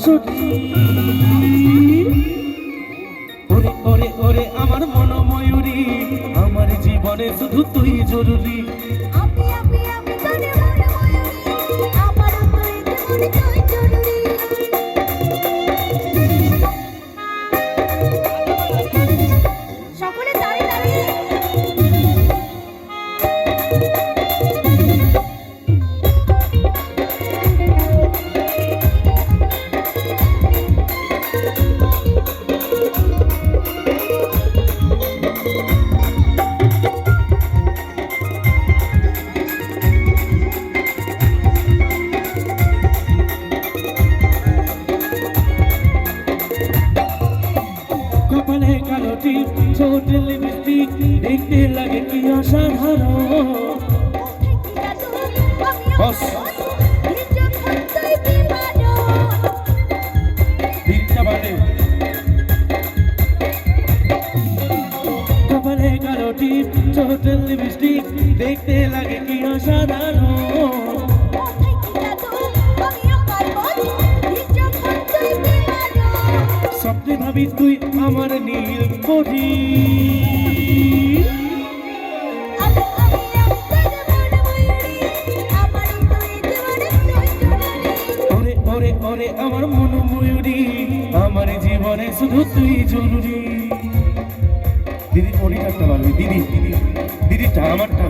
বাঁশরি। ওরে ওরে ওরে আমার মন ময়ূরী, আমার জীবনে শুধু তুই জরুরি। আমি তোর মন ময়ূরী, আমার তুই জীবনে তুই জরুরি। সকলে তারে তারে কপালে কালো টিপ, ছোট লিপস্টিক, দেখতে লাগে কি অসাধারণ। বস দিনটা বাড়ে। কপালে কালো টিপ, ছোট লিপস্টিক, দেখতে লাগে কি অসাধারণ। স্বপ্নে ভাবি তুই আমার নীল পরি। ওরে ওরে ওরে আমার মন ময়ূরী, আমার জীবনে শুধু তুই জরুরি। দিদি পরিটা একটা মারবি, দিদি দিদি দিদিটা আমারটা।